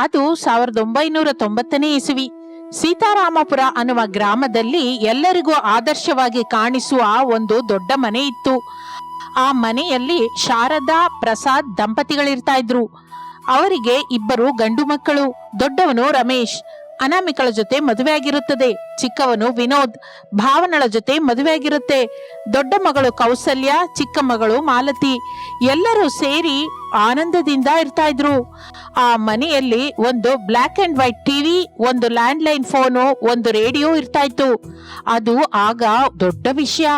ಅದು 1990ನೇ ಇಸವಿ. ಸೀತಾರಾಮಪುರ ಅನ್ನುವ ಗ್ರಾಮದಲ್ಲಿ ಎಲ್ಲರಿಗೂ ಆದರ್ಶವಾಗಿ ಕಾಣಿಸುವ ಒಂದು ದೊಡ್ಡ ಮನೆ ಇತ್ತು. ಆ ಮನೆಯಲ್ಲಿ ಶಾರದಾ ಪ್ರಸಾದ್ ದಂಪತಿಗಳಿರ್ತಾ ಇದ್ರು. ಅವರಿಗೆ ಇಬ್ಬರು ಗಂಡು ಮಕ್ಕಳು. ದೊಡ್ಡವನು ರಮೇಶ್, ಅನಾಮಿಕಳ ಜೊತೆ ಮದುವೆ ಆಗಿರುತ್ತದೆ. ಚಿಕ್ಕವನು ವಿನೋದ್, ಭಾವನಳ ಜೊತೆ ಮದುವೆ ಆಗಿರುತ್ತೆ. ದೊಡ್ಡ ಮಗಳು ಕೌಸಲ್ಯ, ಚಿಕ್ಕ ಮಗಳು ಮಾಲತಿ. ಎಲ್ಲರೂ ಸೇರಿ ಆನಂದದಿಂದ ಇರ್ತಾ ಇದ್ರು. ಆ ಮನೆಯಲ್ಲಿ ಒಂದು ಬ್ಲ್ಯಾಕ್ ಅಂಡ್ ವೈಟ್ ಟಿವಿ, ಒಂದು ಲ್ಯಾಂಡ್ಲೈನ್ ಫೋನು, ಒಂದು ರೇಡಿಯೋ ಇರ್ತಾ ಇತ್ತು. ಅದು ಆಗ ದೊಡ್ಡ ವಿಷಯ.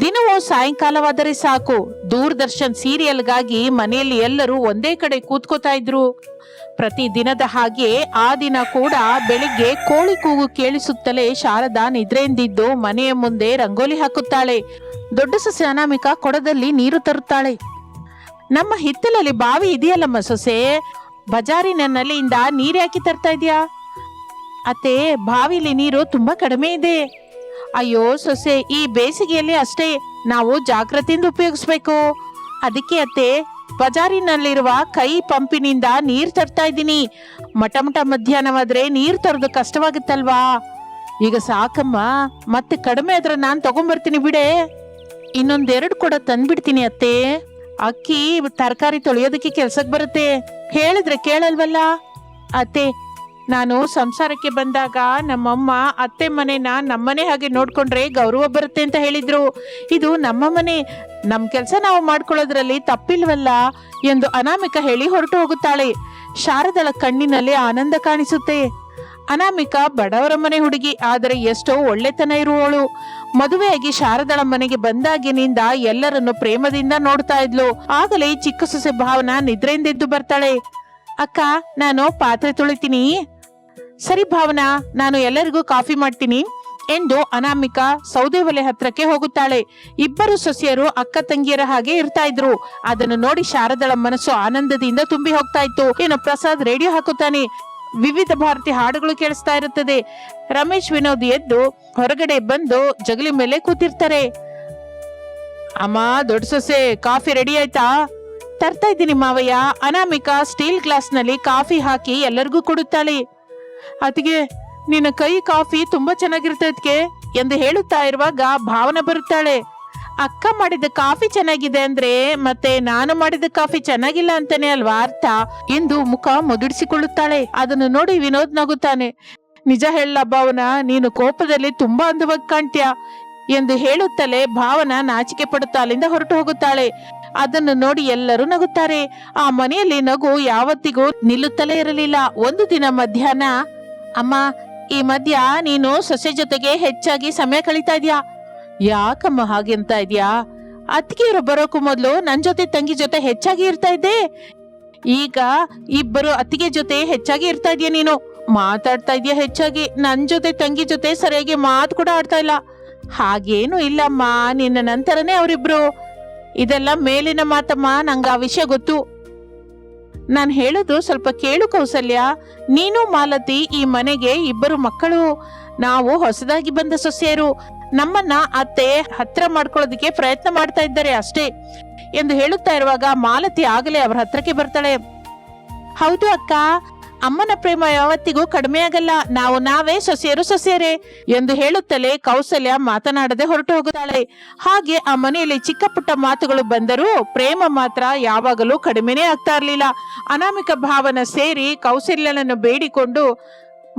ದಿನವೂ ಸಾಯಂಕಾಲವಾದರೆ ಸಾಕು, ದೂರದರ್ಶನ್ ಸೀರಿಯಲ್ಗಾಗಿ ಮನೆಯಲ್ಲಿ ಎಲ್ಲರೂ ಒಂದೇ ಕಡೆ ಕೂತ್ಕೋತಾ ಇದ್ರು. ಪ್ರತಿ ದಿನದ ಹಾಗೆ ಆ ದಿನ ಕೂಡ ಬೆಳಿಗ್ಗೆ ಕೋಳಿ ಕೂಗು ಕೇಳಿಸುತ್ತಲೇ ಶಾರದಾ ನಿದ್ರೆಯಿಂದಿದ್ದು ಮನೆಯ ಮುಂದೆ ರಂಗೋಲಿ ಹಾಕುತ್ತಾಳೆ. ದೊಡ್ಡ ಸೊಸೆ ಅನಾಮಿಕಾ ಕೊಡದಲ್ಲಿ ನೀರು ತರುತ್ತಾಳೆ. ನಮ್ಮ ಹಿತ್ತಲಲ್ಲಿ ಬಾವಿ ಇದೆಯಲ್ಲಮ್ಮ ಸೊಸೆ, ಬಜಾರಿನಲ್ಲಿಂದ ನೀರು ಯಾಕೆ ತರ್ತಾ ಇದೆಯಾ? ಅತ್ತೆ, ಬಾವಿಲಿ ನೀರು ತುಂಬಾ ಕಡಿಮೆ ಇದೆ. ಅಯ್ಯೋ ಸೊಸೆ, ಈ ಬೇಸಿಗೆಯಲ್ಲಿ ಅಷ್ಟೇ, ನಾವು ಜಾಗ್ರತೆಯಿಂದ ಉಪಯೋಗಿಸ್ಬೇಕು. ಅದಕ್ಕೆ ಅತ್ತೆ, ಬಜಾರಿನಲ್ಲಿರುವ ಕೈ ಪಂಪಿನಿಂದ ನೀರ್ ತರ್ತಾ ಇದ್ದೀನಿ. ಮಠ ಮಧ್ಯಾಹ್ನವಾದ್ರೆ ನೀರ್ ತರೋದು ಕಷ್ಟವಾಗುತ್ತಲ್ವಾ? ಈಗ ಸಾಕಮ್ಮ, ಮತ್ತೆ ಕಡಿಮೆ ಆದ್ರೆ ನಾನು ತಗೊಂಡ್ಬರ್ತೀನಿ ಬಿಡೆ. ಇನ್ನೊಂದೆರಡು ಕೂಡ ತಂದ್ಬಿಡ್ತೀನಿ ಅತ್ತೆ. ಅಕ್ಕಿ ತರಕಾರಿ ತೊಳೆಯೋದಕ್ಕೆ ಕೆಲ್ಸಕ್ಕೆ ಬರುತ್ತೆ. ಹೇಳಿದ್ರೆ ಕೇಳಲ್ವಲ್ಲ ಅತ್ತೆ. ನಾನು ಸಂಸಾರಕ್ಕೆ ಬಂದಾಗ ನಮ್ಮಮ್ಮ ಅತ್ತೆ ಮನೆನ ನಮ್ಮನೆ ಹಾಗೆ ನೋಡ್ಕೊಂಡ್ರೆ ಗೌರವ ಬರುತ್ತೆ ಅಂತ ಹೇಳಿದ್ರು. ಇದು ನಮ್ಮ ಮನೆ, ನಮ್ಮ ಕೆಲಸ ನಾವು ಮಾಡ್ಕೊಳ್ಳೋದ್ರಲ್ಲಿ ತಪ್ಪಿಲ್ವಲ್ಲ ಎಂದು ಅನಾಮಿಕಾ ಹೇಳಿ ಹೊರಟು ಹೋಗುತ್ತಾಳೆ. ಶಾರದಳ ಕಣ್ಣಿನಲ್ಲಿ ಆನಂದ ಕಾಣಿಸುತ್ತೆ. ಅನಾಮಿಕಾ ಬಡವರ ಮನೆ ಹುಡುಗಿ, ಆದರೆ ಎಷ್ಟೋ ಒಳ್ಳೆತನ ಇರುವವಳು. ಮದುವೆಯಾಗಿ ಶಾರದಳ ಮನೆಗೆ ಬಂದಾಗಿನಿಂದ ಎಲ್ಲರನ್ನು ಪ್ರೇಮದಿಂದ ನೋಡ್ತಾ ಇದ್ಲು. ಆಗಲೇ ಚಿಕ್ಕ ಸೊಸೆ ಭಾವನಾ ನಿದ್ರೆಯಿಂದ ಎದ್ದು ಬರ್ತಾಳೆ. ಅಕ್ಕ, ನಾನು ಪಾತ್ರೆ ತೊಳಿತೀನಿ. ಸರಿ ಭಾವನಾ, ನಾನು ಎಲ್ಲರಿಗೂ ಕಾಫಿ ಮಾಡ್ತೀನಿ ಎಂದು ಅನಾಮಿಕಾ ಸೌದೆ ಒಲೆ ಹತ್ರಕ್ಕೆ ಹೋಗುತ್ತಾಳೆ. ಇಬ್ಬರು ಸೊಸೆಯರು ಅಕ್ಕ ತಂಗಿಯರ ಹಾಗೆ ಇರ್ತಾ ಇದ್ರು. ಅದನ್ನು ನೋಡಿ ಶಾರದಳ ಮನಸ್ಸು ಆನಂದದಿಂದ ತುಂಬಿ ಹೋಗ್ತಾ ಇತ್ತು. ಏನು ಪ್ರಸಾದ್ ರೇಡಿಯೋ ಹಾಕುತ್ತಾನೆ. ವಿವಿಧ ಭಾರತಿ ಹಾಡುಗಳು ಕೇಳಿಸ್ತಾ ಇರುತ್ತದೆ. ರಮೇಶ್, ವಿನೋದ್ ಎದ್ದು ಹೊರಗಡೆ ಬಂದು ಜಗಲಿ ಮೇಲೆ ಕೂತಿರ್ತಾರೆ. ಅಮ್ಮ, ದೊಡ್ಡ ಸೊಸೆ, ಕಾಫಿ ರೆಡಿ ಆಯ್ತಾ? ತರ್ತಾ ಇದ್ದೀನಿ ಮಾವಯ್ಯ. ಅನಾಮಿಕಾ ಸ್ಟೀಲ್ ಗ್ಲಾಸ್ ನಲ್ಲಿ ಕಾಫಿ ಹಾಕಿ ಎಲ್ಲರಿಗೂ ಕೊಡುತ್ತಾಳೆ. ಅದಕ್ಕೆ ನಿನ್ನ ಕೈ ಕಾಫಿ ತುಂಬಾ ಚೆನ್ನಾಗಿರ್ತದಕ್ಕೆ ಎಂದು ಹೇಳುತ್ತಾ ಇರುವಾಗ ಭಾವನ ಬರುತ್ತಾಳೆ. ಅಕ್ಕ ಮಾಡಿದ ಕಾಫಿ ಚೆನ್ನಾಗಿದೆ ಅಂದ್ರೆ ಮತ್ತೆ ನಾನು ಮಾಡಿದ ಕಾಫಿ ಚೆನ್ನಾಗಿಲ್ಲ ಅಂತಾನೆ ಅಲ್ವಾ ಅರ್ಥ ಎಂದು ಮುಖ ಮುದುಡಿಸಿಕೊಳ್ಳುತ್ತಾಳೆ. ಅದನ್ನು ನೋಡಿ ವಿನೋದ್ ನಗುತ್ತಾನೆ. ನಿಜ ಹೇಳ ಭಾವನಾ, ನೀನು ಕೋಪದಲ್ಲಿ ತುಂಬಾ ಅಂದವಾಗಿ ಕಾಣ್ತೀಯ ಎಂದು ಹೇಳುತ್ತಲೇ ಭಾವನ ನಾಚಿಕೆ ಪಡುತ್ತಾ ಅಲ್ಲಿಂದ ಹೊರಟು ಹೋಗುತ್ತಾಳೆ. ಅದನ್ನು ನೋಡಿ ಎಲ್ಲರೂ ನಗುತ್ತಾರೆ. ಆ ಮನೆಯಲ್ಲಿ ನಗು ಯಾವತ್ತಿಗೂ ನಿಲ್ಲುತ್ತಲೇ ಇರಲಿಲ್ಲ. ಒಂದು ದಿನ ಮಧ್ಯಾಹ್ನ, ಅಮ್ಮ, ಈ ಮಧ್ಯ ನೀನು ಸೊಸೆ ಜೊತೆಗೆ ಹೆಚ್ಚಾಗಿ ಸಮಯ ಕಳೀತಾ ಇದ್ಯಾ? ಯಾಕಮ್ಮ ಹಾಗೆಂತ ಇದ್ಯಾ? ಅತ್ತಿಗೆಯರು ಬರೋಕು ಮೊದಲು ನನ್ ಜೊತೆ ತಂಗಿ ಜೊತೆ ಹೆಚ್ಚಾಗಿ ಇರ್ತಾ ಇದ್ದೆ. ಈಗ ಇಬ್ಬರು ಅತ್ತಿಗೆ ಜೊತೆ ಹೆಚ್ಚಾಗಿ ಇರ್ತಾ ಇದೀಯ. ನೀನು ಮಾತಾಡ್ತಾ ಇದೀಯ ಹೆಚ್ಚಾಗಿ. ನನ್ ಜೊತೆ ತಂಗಿ ಜೊತೆ ಸರಿಯಾಗಿ ಮಾತು ಕೂಡ ಆಡ್ತಾ ಇಲ್ಲ. ಹಾಗೇನು ಇಲ್ಲಮ್ಮ, ನಿನ್ನ ನಂತರನೇ ಅವರಿಬ್ರು. ಇದೆಲ್ಲ ಮೇಲಿನ ಮಾತಮ್ಮ, ನಂಗೆ ಆ ವಿಷಯ ಗೊತ್ತು. ನಾನು ಹೇಳೋದು ಸ್ವಲ್ಪ ಕೇಳು ಕೌಸಲ್ಯ. ನೀನು ಮಾಲತಿ ಈ ಮನೆಗೆ ಇಬ್ಬರು ಮಕ್ಕಳು. ನಾವು ಹೊಸದಾಗಿ ಬಂದ ಸೊಸೆಯರು. ನಮ್ಮನ್ನ ಅತ್ತೆ ಹತ್ರ ಮಾಡ್ಕೊಳ್ಳೋದಕ್ಕೆ ಪ್ರಯತ್ನ ಮಾಡ್ತಾ ಇದ್ದಾರೆ ಅಷ್ಟೇ ಎಂದು ಹೇಳುತ್ತಾ ಇರುವಾಗ ಮಾಲತಿ ಆಗಲೇ ಅವರ ಹತ್ರಕ್ಕೆ ಬರ್ತಾಳೆ. ಹೌದು ಅಕ್ಕ, ಅಮ್ಮನ ಪ್ರೇಮ ಯಾವತ್ತಿಗೂ ಕಡಿಮೆ ಆಗಲ್ಲ. ನಾವೇ ಸೊಸೆಯರೇ ಎಂದು ಹೇಳುತ್ತಲೇ ಕೌಸಲ್ಯ ಮಾತನಾಡದೆ ಹೊರಟು ಹೋಗುತ್ತಾಳೆ. ಹಾಗೆ ಆ ಮನೆಯಲ್ಲಿ ಚಿಕ್ಕ ಪುಟ್ಟ ಮಾತುಗಳು ಬಂದರೂ ಪ್ರೇಮ ಮಾತ್ರ ಯಾವಾಗಲೂ ಕಡಿಮೆನೇ ಆಗ್ತಾ ಇರಲಿಲ್ಲ. ಅನಾಮಿಕ ಭಾವನ ಸೇರಿ ಕೌಸಲ್ಯನನ್ನು ಬೇಡಿಕೊಂಡು,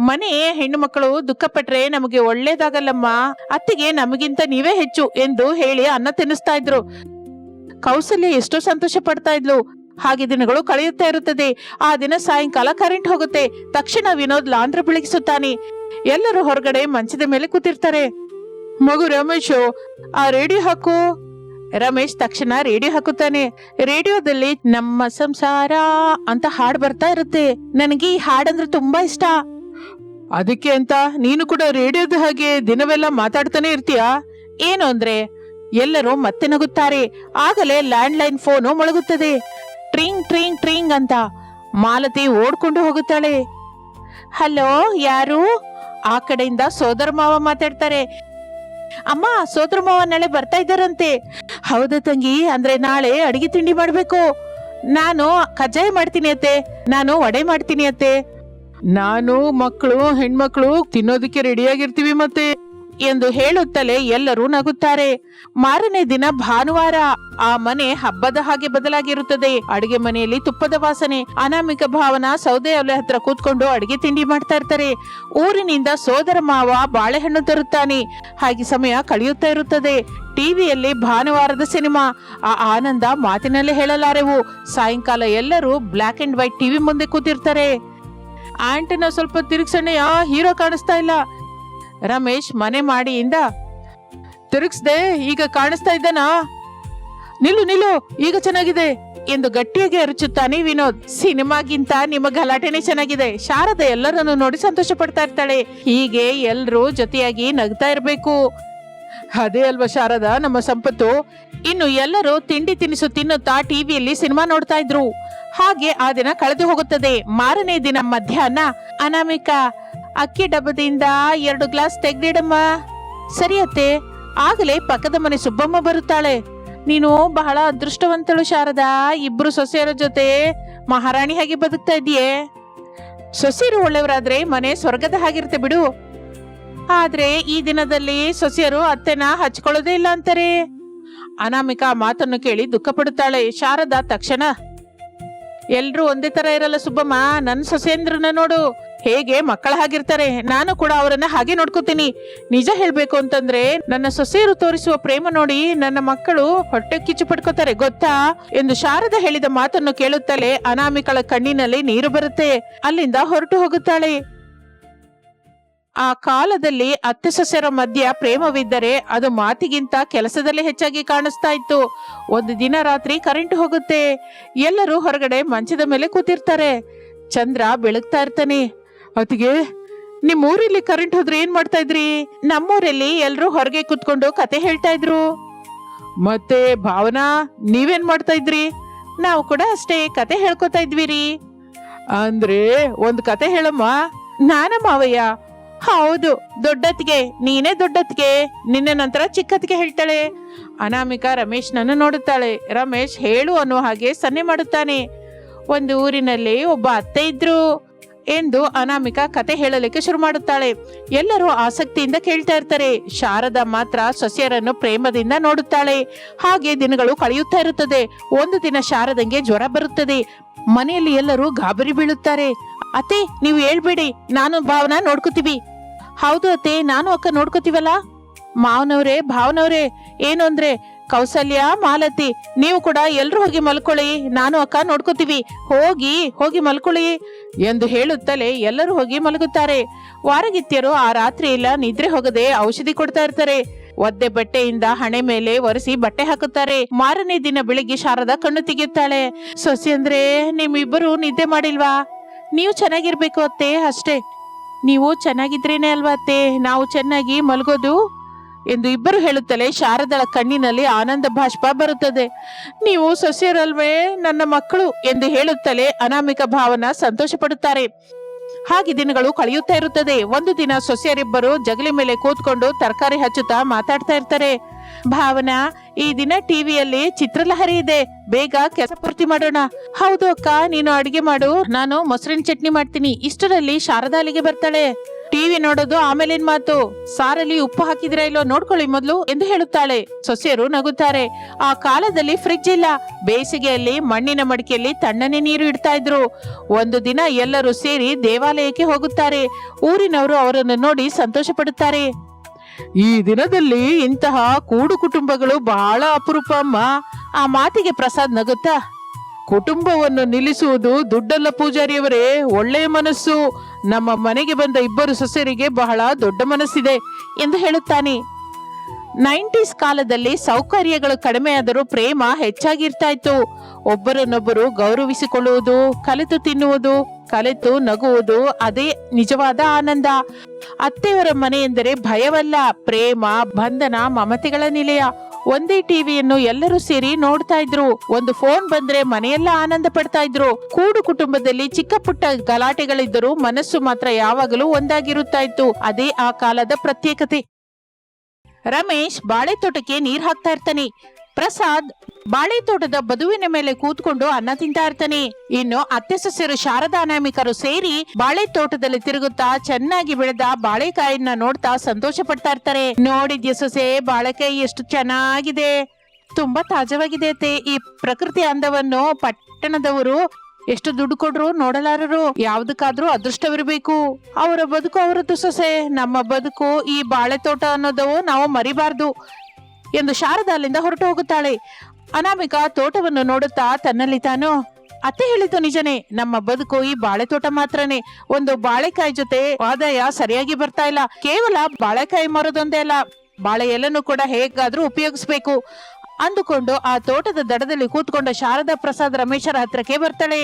ಮನೆ ಹೆಣ್ಣು ಮಕ್ಕಳು ದುಃಖ ಪಟ್ರೆ ನಮಗೆ ಒಳ್ಳೇದಾಗಲ್ಲಮ್ಮ, ಅತ್ತಿಗೆ ನಮಗಿಂತ ನೀವೇ ಹೆಚ್ಚು ಎಂದು ಹೇಳಿ ಅನ್ನ ತಿನ್ನಿಸ್ತಾ ಇದ್ರು. ಕೌಸಲ್ಯ ಎಷ್ಟೋ ಸಂತೋಷ ಪಡ್ತಾ ಇದ್ಲು. ಹಾಗೆ ದಿನಗಳು ಕಳೆಯುತ್ತಾ ಇರುತ್ತದೆ. ಆ ದಿನ ಸಾಯಂಕಾಲ ಕರೆಂಟ್ ಹೋಗುತ್ತೆ. ತಕ್ಷಣ ವಿನೋದ್ ಲಾಂದ್ರ ಬೆಳಗಿಸುತ್ತಾನೆ. ಎಲ್ಲರೂ ಹೊರಗಡೆ ಮಂಚದ ಮೇಲೆ ಕೂತಿರ್ತಾರೆ. ಮಗು ರಮೇಶು, ಆ ರೇಡಿಯೋ ಹಾಕು. ರಮೇಶ್ ತಕ್ಷಣ ರೇಡಿಯೋ ಹಾಕುತ್ತಾನೆ. ರೇಡಿಯೋದಲ್ಲಿ ನಮ್ಮ ಸಂಸಾರ ಅಂತ ಹಾಡು ಬರ್ತಾ ಇರುತ್ತೆ. ನನಗೆ ಈ ಹಾಡಂದ್ರೆ ತುಂಬಾ ಇಷ್ಟ. ಅದಕ್ಕೆ ಅಂತ ನೀನು ಕೂಡ ರೇಡಿಯೋದ ಹಾಗೆ ದಿನವೆಲ್ಲ ಮಾತಾಡ್ತಾನೆ ಇರ್ತೀಯಾ? ಏನು ಅಂದ್ರೆ ಎಲ್ಲರೂ ಮತ್ತೆ ನಗುತ್ತಾರೆ. ಆಗಲೇ ಲ್ಯಾಂಡ್ಲೈನ್ ಫೋನು ಮೊಳಗುತ್ತದೆ. ಟ್ರಿಂಗ್ ಟ್ರಿಂಗ್ ಟ್ರಿಂಗ್ ಅಂತ. ಮಾಲತಿ ಓಡ್ಕೊಂಡು ಹೋಗುತ್ತಾಳೆ. ಹಲೋ, ಯಾರು? ಆ ಕಡೆಯಿಂದ ಸೋದರ ಮಾವ ಮಾತಾಡ್ತಾರೆ. ಅಮ್ಮ, ಸೋದರ ಮಾವ ನಾಳೆ ಬರ್ತಾ ಇದ್ದಾರಂತೆ. ಹೌದಾ ತಂಗಿ, ಅಂದ್ರೆ ನಾಳೆ ಅಡಿಗೆ ತಿಂಡಿ ಮಾಡ್ಬೇಕು. ನಾನು ಕಜ್ಜಾಯ ಮಾಡ್ತೀನಿ ಅತ್ತೆ, ನಾನು ವಡೆ ಮಾಡ್ತೀನಿ ಅತ್ತೆ. ನಾನು ಮಕ್ಕಳು ಹೆಣ್ಮಕ್ಳು ತಿನ್ನೋದಕ್ಕೆ ರೆಡಿಯಾಗಿರ್ತೀವಿ ಮತ್ತೆ ಎಂದು ಹೇಳುತ್ತಲೇ ಎಲ್ಲರೂ ನಗುತ್ತಾರೆ. ಮಾರನೇ ದಿನ ಭಾನುವಾರ. ಆ ಮನೆ ಹಬ್ಬದ ಹಾಗೆ ಬದಲಾಗಿರುತ್ತದೆ. ಅಡಿಗೆ ಮನೆಯಲ್ಲಿ ತುಪ್ಪದ ವಾಸನೆ. ಅನಾಮಿಕ ಭಾವನ ಸೌದೆ ಒಲೆ ಹತ್ರ ಕೂತ್ಕೊಂಡು ಅಡಿಗೆ ತಿಂಡಿ ಮಾಡ್ತಾ ಇರ್ತಾರೆ. ಊರಿನಿಂದ ಸೋದರ ಮಾವ ಬಾಳೆಹಣ್ಣು ತರುತ್ತಾನೆ. ಹಾಗೆ ಸಮಯ ಕಳೆಯುತ್ತಾ ಇರುತ್ತದೆ. ಟಿವಿಯಲ್ಲಿ ಭಾನುವಾರದ ಸಿನಿಮಾ. ಆ ಆನಂದ ಮಾತಿನಲ್ಲೇ ಹೇಳಲಾರೆವು. ಸಾಯಂಕಾಲ ಎಲ್ಲರೂ ಬ್ಲಾಕ್ ಅಂಡ್ ವೈಟ್ ಟಿವಿ ಮುಂದೆ ಕೂತಿರ್ತಾರೆ. ಆಂಟಿನ ಸ್ವಲ್ಪ ತಿರುಗ್ಸಣ್ಣಯ್ಯ, ಹೀರೋ ಕಾಣಿಸ್ತಾ ಇಲ್ಲ. ರಮೇಶ್ ಮನೆ ಮಾಡಿಯಿಂದ ತಿರುಗಿಸ್ದೆ, ಈಗ ಕಾಣಿಸ್ತಾ ಇದ್ದಾನಾ? ನಿಲ್ಲು, ಈಗ ಚೆನ್ನಾಗಿದೆ ಎಂದು ಗಟ್ಟಿಯಾಗಿ ಅರಚುತ್ತಾನೆ ವಿನೋದ್. ಸಿನಿಮಾಗಿಂತ ನಿಮ್ಮ ಗಲಾಟೆನೇ ಚೆನ್ನಾಗಿದೆ. ಶಾರದಾ ಎಲ್ಲರನ್ನು ನೋಡಿ ಸಂತೋಷ ಪಡ್ತಾ ಇರ್ತಾಳೆ. ಹೀಗೆ ಎಲ್ರೂ ಜೊತೆಯಾಗಿ ನಗ್ತಾ ಇರ್ಬೇಕು. ಅದೇ ಅಲ್ವಾ ಶಾರದಾ ನಮ್ಮ ಸಂಪತ್ತು. ಇನ್ನು ಎಲ್ಲರೂ ತಿಂಡಿ ತಿನಿಸು ತಿನ್ನುತ್ತಾ ಟಿವಿಯಲ್ಲಿ ಸಿನಿಮಾ ನೋಡ್ತಾ ಇದ್ರು. ಹಾಗೆ ಆ ದಿನ ಕಳೆದು ಹೋಗುತ್ತದೆ. ಮಾರನೇ ದಿನ ಮಧ್ಯಾಹ್ನ, ಅನಾಮಿಕಾ ಅಕ್ಕಿ ಡಬ್ಬದಿಂದ 2 ಗ್ಲಾಸ್ ತೆಗ್ದಿಡಮ್ಮ. ಸರಿಯತ್ತೆ. ಆಗಲೇ ಪಕ್ಕದ ಮನೆ ಸುಬ್ಬಮ್ಮ ಬರುತ್ತಾಳೆ. ನೀನು ಬಹಳ ಅದೃಷ್ಟವಂತಳು ಶಾರದಾ. ಇಬ್ರು ಸೊಸೆಯರ ಜೊತೆ ಮಹಾರಾಣಿ ಹಾಗೆ ಬದುಕ್ತಾ ಇದೀಯೇ. ಸೊಸೆಯರು ಒಳ್ಳೆಯವರಾದ್ರೆ ಮನೆ ಸ್ವರ್ಗದ ಹಾಗಿರುತ್ತೆ ಬಿಡು. ಆದ್ರೆ ಈ ದಿನದಲ್ಲಿ ಸೊಸೆಯರು ಅತ್ತೆನ ಹಚ್ಕೊಳ್ಳೋದೇ ಇಲ್ಲ ಅಂತಾರೆ. ಅನಾಮಿಕಾ ಮಾತನ್ನು ಕೇಳಿ ದುಃಖ ಪಡುತ್ತಾಳೆ. ಶಾರದಾ ತಕ್ಷಣ, ಎಲ್ರೂ ಒಂದೇ ತರ ಇರಲ್ಲ ಸುಬ್ಬಮ್ಮ. ನನ್ನ ಸೊಸೆಯಂದ್ರನ್ನ ನೋಡು, ಹೇಗೆ ಮಕ್ಕಳ ಹಾಗಿರ್ತಾರೆ. ನಾನು ಕೂಡ ಅವರನ್ನ ಹಾಗೆ ನೋಡ್ಕೋತೀನಿ. ನಿಜ ಹೇಳ್ಬೇಕು ಅಂತಂದ್ರೆ ನನ್ನ ಸೊಸೆಯರು ತೋರಿಸುವ ಪ್ರೇಮ ನೋಡಿ ನನ್ನ ಮಕ್ಕಳು ಹೊಟ್ಟೆ ಕಿಚ್ಚು ಪಡ್ಕೋತಾರೆ ಗೊತ್ತಾ ಎಂದು ಶಾರದಾ ಹೇಳಿದ ಮಾತನ್ನು ಕೇಳುತ್ತಲೇ ಅನಾಮಿಕಳ ಕಣ್ಣಿನಲ್ಲಿ ನೀರು ಬರುತ್ತೆ. ಅಲ್ಲಿಂದ ಹೊರಟು ಹೋಗುತ್ತಾಳೆ. ಆ ಕಾಲದಲ್ಲಿ ಅತ್ತೆ ಸೊಸೆಯರ ಮಧ್ಯ ಪ್ರೇಮವಿದ್ದರೆ ಅದು ಮಾತಿಗಿಂತ ಕೆಲಸದಲ್ಲೇ ಹೆಚ್ಚಾಗಿ ಕಾಣಿಸ್ತಾ ಇತ್ತು. ಒಂದು ದಿನ ರಾತ್ರಿ ಕರೆಂಟ್ ಹೋಗುತ್ತೆ. ಎಲ್ಲರೂ ಹೊರಗಡೆ ಮಂಚದ ಮೇಲೆ ಕೂತಿರ್ತಾರೆ. ಚಂದ್ರ ಬೆಳಗ್ತಾ ಇರ್ತಾನೆ. ಅತಿಗೆ, ನಿಮ್ ಊರಲ್ಲಿ ಕರೆಂಟ್ ಹೋದ್ರೆ ಏನ್ ಮಾಡ್ತಾ ಇದ್ರಿ? ನಮ್ಮೂರಲ್ಲಿ ಎಲ್ರು ಹೊರಗೆ ಕೂತ್ಕೊಂಡು ಕತೆ ಹೇಳ್ತಾ ಇದ್ರು. ಮತ್ತೆ ಭಾವನಾ, ನೀವೇನ್ ಮಾಡ್ತಾ ಇದ್ರಿ? ನಾವು ಕೂಡ ಅಷ್ಟೇ ಕತೆ ಹೇಳ್ಕೊತಾ ಇದ್ವಿ. ಅಂದ್ರೆ ಒಂದ್ ಕತೆ ಹೇಳಮ್ಮ. ನಾನ ಮಾವಯ್ಯ? ಹೌದು, ದೊಡ್ಡತ್ತಿಗೆ. ನೀನೇ ದೊಡ್ಡತ್ತಿಗೆ, ನಿನ್ನೆ ನಂತರ ಚಿಕ್ಕತ್ತಿಗೆ ಹೇಳ್ತಾಳೆ. ಅನಾಮಿಕಾ ರಮೇಶ್ನನ್ನು ನೋಡುತ್ತಾಳೆ. ರಮೇಶ್ ಹೇಳು ಅನ್ನೋ ಹಾಗೆ ಸನ್ನೆ ಮಾಡುತ್ತಾನೆ. ಒಂದು ಊರಿನಲ್ಲಿ ಒಬ್ಬ ಅತ್ತೆ ಇದ್ರು ಎಂದು ಅನಾಮಿಕಾ ಕತೆ ಹೇಳಲಿಕ್ಕೆ ಶುರು ಮಾಡುತ್ತಾಳೆ. ಎಲ್ಲರೂ ಆಸಕ್ತಿಯಿಂದ ಕೇಳ್ತಾ ಇರ್ತಾರೆ. ಶಾರದಾ ಮಾತ್ರ ಸೊಸೆಯರನ್ನು ಪ್ರೇಮದಿಂದ ನೋಡುತ್ತಾಳೆ. ಹಾಗೆ ದಿನಗಳು ಕಳೆಯುತ್ತಾ ಇರುತ್ತದೆ. ಒಂದು ದಿನ ಶಾರದಂಗೆ ಜ್ವರ ಬರುತ್ತದೆ. ಮನೆಯಲ್ಲಿ ಎಲ್ಲರೂ ಗಾಬರಿ ಬೀಳುತ್ತಾರೆ. ಅತ್ತೆ, ನೀವು ಹೇಳ್ಬೇಡಿ, ನಾನು ಭಾವನಾ ನೋಡ್ಕೋತೀವಿ. ಹೌದು ಅತ್ತೆ, ನಾನು ಅಕ್ಕ ನೋಡ್ಕೋತೀವಲ್ಲ. ಮಾವನವ್ರೆ, ಭಾವನವ್ರೆ, ಏನು ಅಂದ್ರೆ ಕೌಸಲ್ಯ, ಮಾಲತಿ, ನೀವು ಕೂಡ ಎಲ್ರು ಹೋಗಿ ಮಲ್ಕೊಳ್ಳಿ, ನಾನು ಅಕ್ಕ ನೋಡ್ಕೋತೀವಿ. ಹೋಗಿ ಮಲ್ಕೊಳ್ಳಿ ಎಂದು ಹೇಳುತ್ತಲೇ ಎಲ್ಲರೂ ಹೋಗಿ ಮಲಗುತ್ತಾರೆ. ವಾರಗಿತ್ಯರು ಆ ರಾತ್ರಿ ಇಲ್ಲ ನಿದ್ರೆ ಹೋಗದೆ ಔಷಧಿ ಕೊಡ್ತಾ ಇರ್ತಾರೆ. ಒದ್ದೆ ಬಟ್ಟೆಯಿಂದ ಹಣೆ ಮೇಲೆ ಒರೆಸಿ ಬಟ್ಟೆ ಹಾಕುತ್ತಾರೆ. ಮಾರನೇ ದಿನ ಬೆಳಿಗ್ಗೆ ಶಾರದಾ ಕಣ್ಣು ತೆಗೆಯುತ್ತಾಳೆ. ಸೊಸೆ ಅಂದ್ರೆ ನಿಮ್ಮಿಬ್ಬರು ನಿದ್ದೆ ಮಾಡಿಲ್ವಾ? ನೀವು ಚೆನ್ನಾಗಿರ್ಬೇಕು ಅತ್ತೆ, ಅಷ್ಟೇ. ನೀವು ಚೆನ್ನಾಗಿದ್ರೇನೆ ಅಲ್ವಾ ಅತ್ತೆ ನಾವು ಚೆನ್ನಾಗಿ ಮಲಗೋದು ಎಂದು ಇಬ್ಬರು ಹೇಳುತ್ತಲೇ ಶಾರದಳ ಕಣ್ಣಿನಲ್ಲಿ ಆನಂದ ಬಾಷ್ಪ ಬರುತ್ತದೆ. ನೀವು ಸೊಸೆಯರಲ್ವೇ ನನ್ನ ಮಕ್ಕಳು ಎಂದು ಹೇಳುತ್ತಲೇ ಅನಾಮಿಕ ಭಾವನ ಸಂತೋಷ ಪಡುತ್ತಾರೆ. ಹಾಗೆ ದಿನಗಳು ಕಳೆಯುತ್ತಾ ಇರುತ್ತದೆ. ಒಂದು ದಿನ ಸೊಸೆಯರಿಬ್ಬರು ಜಗಲಿ ಮೇಲೆ ಕೂತ್ಕೊಂಡು ತರಕಾರಿ ಹಚ್ಚುತ್ತಾ ಮಾತಾಡ್ತಾ ಇರ್ತಾರೆ. ಭಾವನಾ, ಈ ದಿನ ಟಿವಿಯಲ್ಲಿ ಚಿತ್ರಲಹರಿ ಇದೆ, ಬೇಗ ಕೆಲಸ ಪೂರ್ತಿ ಮಾಡೋಣ. ಹೌದು ಅಕ್ಕ, ನೀನು ಅಡಿಗೆ ಮಾಡು, ನಾನು ಮೊಸರಿನ ಚಟ್ನಿ ಮಾಡ್ತೀನಿ. ಇಷ್ಟರಲ್ಲಿ ಶಾರದಾ ಅಲ್ಲಿಗೆ ಬರ್ತಾಳೆ. ಟಿವಿ ನೋಡೋದು ಆಮೇಲಿನ ಮಾತು, ಸಾರಲ್ಲಿ ಉಪ್ಪು ಹಾಕಿದಿರಾ ಇಲ್ಲೋ ನೋಡ್ಕೊಳ್ಳಿ ಮೊದ್ಲು ಎಂದು ಹೇಳುತ್ತಾಳೆ. ಸೊಸೆಯರು ನಗುತ್ತಾರೆ. ಆ ಕಾಲದಲ್ಲಿ ಫ್ರಿಡ್ಜ್ ಇಲ್ಲ. ಬೇಸಿಗೆಯಲ್ಲಿ ಮಣ್ಣಿನ ಮಡಿಕೆಯಲ್ಲಿ ತಣ್ಣನೆ ನೀರು ಇಡ್ತಾ ಇದ್ರು. ಒಂದು ದಿನ ಎಲ್ಲರೂ ಸೇರಿ ದೇವಾಲಯಕ್ಕೆ ಹೋಗುತ್ತಾರೆ. ಊರಿನವರು ಅವರನ್ನು ನೋಡಿ ಸಂತೋಷ ಪಡುತ್ತಾರೆ. ಈ ದಿನದಲ್ಲಿ ಇಂತಹ ಕೂಡು ಕುಟುಂಬಗಳು ಬಹಳ ಅಪರೂಪ ಅಮ್ಮ. ಆ ಮಾತಿಗೆ ಪ್ರಸಾದ್ ನಗುತ್ತಾ, ಕುಟುಂಬವನ್ನು ನಿಲ್ಲಿಸುವುದು ದುಡ್ಡಲ್ಲ ಪೂಜಾರಿಯವರೇ, ಒಳ್ಳೆಯ ಮನಸ್ಸು. ನಮ್ಮ ಮನೆಗೆ ಬಂದ ಇಬ್ಬರು ಸೊಸೆಯರಿಗೆ ಬಹಳ ದೊಡ್ಡ ಮನಸ್ಸಿದೆ ಎಂದು ಹೇಳುತ್ತಾನೆ. 90s ಕಾಲದಲ್ಲಿ ಸೌಕರ್ಯಗಳು ಕಡಿಮೆಯಾದರೂ ಪ್ರೇಮ ಹೆಚ್ಚಾಗಿರ್ತಾ ಇತ್ತು. ಒಬ್ಬರನ್ನೊಬ್ಬರು ಗೌರವಿಸಿಕೊಳ್ಳುವುದು, ಕಲಿತು ತಿನ್ನುವುದು, ಕಲಿತು ನಗುವುದು, ಅದೇ ನಿಜವಾದ ಆನಂದ. ಅತ್ತೆಯವರ ಮನೆ ಎಂದರೆ ಭಯವಲ್ಲ, ಪ್ರೇಮ, ಬಂಧನ, ಮಮತೆಗಳ ನಿಲಯ. ಒಂದೇ ಟಿವಿಯನ್ನು ಎಲ್ಲರೂ ಸೇರಿ ನೋಡ್ತಾ ಇದ್ರು. ಒಂದು ಫೋನ್ ಬಂದ್ರೆ ಮನೆಯೆಲ್ಲ ಆನಂದ ಪಡ್ತಾ ಇದ್ರು. ಕೂಡು ಕುಟುಂಬದಲ್ಲಿ ಚಿಕ್ಕ ಪುಟ್ಟ ಗಲಾಟೆಗಳಿದ್ದರೂ ಮನಸ್ಸು ಮಾತ್ರ ಯಾವಾಗಲೂ ಒಂದಾಗಿರುತ್ತಾ ಇತ್ತು. ಅದೇ ಆ ಕಾಲದ ಪ್ರತ್ಯೇಕತೆ. ರಮೇಶ್ ಬಾಳೆ ತೋಟಕ್ಕೆ ನೀರ್ ಹಾಕ್ತಾ ಇರ್ತಾನೆ. ಪ್ರಸಾದ್ ಬಾಳೆ ತೋಟದ ಬದುವಿನ ಮೇಲೆ ಕೂತ್ಕೊಂಡು ಅನ್ನ ತಿಂತಾ ಇರ್ತಾನೆ. ಇನ್ನು ಅತ್ತೆ ಸೊಸೆಯರು ಶಾರದಾ ಅನಾಮಿಕರು ಸೇರಿ ಬಾಳೆ ತೋಟದಲ್ಲಿ ತಿರುಗುತ್ತಾ ಚೆನ್ನಾಗಿ ಬೆಳೆದ ಬಾಳೆಕಾಯಿನ ನೋಡ್ತಾ ಸಂತೋಷ ಪಡ್ತಾ ಇರ್ತಾರೆ. ನೋಡಿದ್ಯ ಸೊಸೆ, ಬಾಳೆಕಾಯಿ ಎಷ್ಟು ಚೆನ್ನಾಗಿದೆ, ತುಂಬಾ ತಾಜಾವಾಗಿದೆ ಅತ್ತೆ. ಈ ಪ್ರಕೃತಿ ಅಂದವನ್ನು ಪಟ್ಟಣದವರು ಎಷ್ಟು ದುಡ್ಡು ಕೊಡ್ರು ನೋಡಲಾರರು. ಯಾವ್ದಕ್ಕಾದ್ರೂ ಅದೃಷ್ಟವಿರಬೇಕು. ಅವರ ಬದುಕು ಅವರದ್ದು ಸೊಸೆ, ನಮ್ಮ ಬದುಕು ಈ ಬಾಳೆ ತೋಟ ಅನ್ನೋದು ನಾವು ಮರಿಬಾರ್ದು ಎಂದು ಶಾರದಾ ಅಲ್ಲಿಂದ ಹೊರಟು ಹೋಗುತ್ತಾಳೆ. ಅನಾಮಿಕಾ ತೋಟವನ್ನು ನೋಡುತ್ತಾ ತನ್ನಲ್ಲಿ ತಾನು, ಅತ್ತೆ ಹೇಳಿದ್ದು ನಿಜನೇ, ನಮ್ಮ ಬದುಕು ಈ ಬಾಳೆ ತೋಟ ಮಾತ್ರನೇ. ಒಂದು ಬಾಳೆಕಾಯಿ ಜೊತೆ ಆದಾಯ ಸರಿಯಾಗಿ ಬರ್ತಾ ಇಲ್ಲ. ಕೇವಲ ಬಾಳೆಕಾಯಿ ಮಾರೋದೊಂದೇ ಅಲ್ಲ, ಬಾಳೆ ಎಲೆನೂ ಕೂಡ ಹೇಗಾದ್ರೂ ಉಪಯೋಗಿಸ್ಬೇಕು ಅಂದುಕೊಂಡು ಆ ತೋಟದ ದಡದಲ್ಲಿ ಕೂತ್ಕೊಂಡ ಶಾರದಾ ಪ್ರಸಾದ್ ರಮೇಶರ ಹತ್ರಕ್ಕೆ ಬರ್ತಾಳೆ.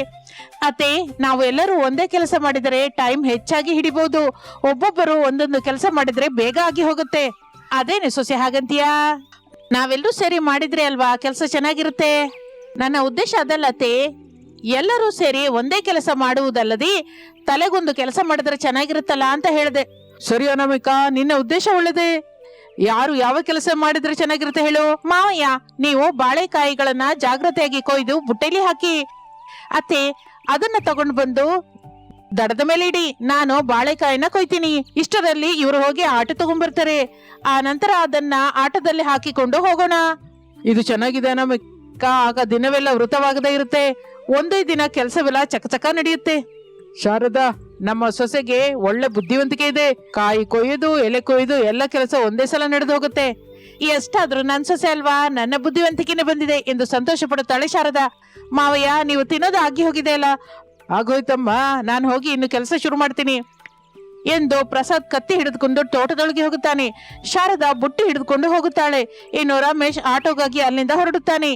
ಅತ್ತೆ, ನಾವು ಎಲ್ಲರೂ ಒಂದೇ ಕೆಲಸ ಮಾಡಿದರೆ ಟೈಮ್ ಹೆಚ್ಚಾಗಿ ಹಿಡಿಬಹುದು. ಒಬ್ಬೊಬ್ಬರು ಒಂದೊಂದು ಕೆಲಸ ಮಾಡಿದ್ರೆ ಬೇಗ ಆಗಿ ಹೋಗುತ್ತೆ. ಅದೇನೆ ಸೊಸೆ ಹಾಗಂತೀಯಾ? ನಾವೆಲ್ಲರೂ ಸೇರಿ ಮಾಡಿದ್ರೆ ಅಲ್ವಾ ಕೆಲಸ ಚೆನ್ನಾಗಿರುತ್ತೆ. ನನ್ನ ಉದ್ದೇಶ ಅದಲ್ಲ ಅತ್ತೆ, ಎಲ್ಲರೂ ಸೇರಿ ಒಂದೇ ಕೆಲಸ ಮಾಡುವುದಲ್ಲದೆ ತಲೆಗೊಂದು ಕೆಲಸ ಮಾಡಿದ್ರೆ ಚೆನ್ನಾಗಿರುತ್ತಲ್ಲ ಅಂತ ಹೇಳಿದೆ. ಸರಿ ಅನಾಮಿಕಾ, ನಿನ್ನ ಉದ್ದೇಶ ಒಳ್ಳೆದೆ. ಯಾರು ಯಾವ ಕೆಲಸ ಮಾಡಿದ್ರೆ ಚೆನ್ನಾಗಿರುತ್ತೆ ಹೇಳು? ಮಾವಯ್ಯ, ನೀವು ಬಾಳೆಕಾಯಿಗಳನ್ನ ಜಾಗ್ರತೆಯಾಗಿ ಕೊಯ್ದು ಬುಟ್ಟೆಲಿ ಹಾಕಿ. ಅತ್ತೆ, ಅದನ್ನ ತಗೊಂಡು ಬಂದು ದಡದ ಮೇಲೆ ಇಡಿ, ನಾನು ಬಾಳೆಕಾಯಿನ ಕೊಯ್ತೀನಿ. ಇಷ್ಟರಲ್ಲಿ ಇವರು ಹೋಗಿ ಆಟ ತಗೊಂಡ್ಬರ್ತಾರೆ. ಆ ನಂತರ ಅದನ್ನ ಆಟದಲ್ಲಿ ಹಾಕಿಕೊಂಡು ಹೋಗೋಣ. ಇದು ಚೆನ್ನಾಗಿದೆ ಅನಾಮಿಕಾ, ಆಗ ದಿನವೆಲ್ಲ ವೃತವಾಗದೇ ಇರುತ್ತೆ. ಒಂದೇ ದಿನ ಕೆಲಸವೆಲ್ಲ ಚಕಚಕ ನಡೆಯುತ್ತೆ. ಶಾರದಾ, ನಮ್ಮ ಸೊಸೆಗೆ ಒಳ್ಳೆ ಬುದ್ಧಿವಂತಿಕೆ ಇದೆ. ಕಾಯಿ ಕೊಯ್ಯೋದು, ಎಲೆ ಕೊಯ್ದು ಎಲ್ಲ ಕೆಲಸ ಒಂದೇ ಸಲ ನಡೆದು ಹೋಗುತ್ತೆ. ಎಷ್ಟಾದ್ರೂ ನನ್ ಸೊಸೆ ಅಲ್ವಾ, ನನ್ನ ಬುದ್ಧಿವಂತಿಕೆನೆ ಬಂದಿದೆ ಎಂದು ಸಂತೋಷ ಪಡುತ್ತಾಳೆ ಶಾರದಾ. ಮಾವಯ್ಯ, ನೀವು ತಿನ್ನೋದು ಆಗಿ ಹೋಗಿದೆ ಅಲ್ಲ? ಆಗೋಯ್ತಮ್ಮ, ನಾನು ಹೋಗಿ ಇನ್ನು ಕೆಲಸ ಶುರು ಮಾಡ್ತೀನಿ ಎಂದು ಪ್ರಸಾದ್ ಕತ್ತಿ ಹಿಡಿದುಕೊಂಡು ತೋಟದೊಳಗೆ ಹೋಗುತ್ತಾನೆ. ಶಾರದಾ ಬುಟ್ಟಿ ಹಿಡಿದುಕೊಂಡು ಹೋಗುತ್ತಾಳೆ. ಇನ್ನು ರಮೇಶ್ ಆಟೋಗಾಗಿ ಅಲ್ಲಿಂದ ಹೊರಡುತ್ತಾನೆ.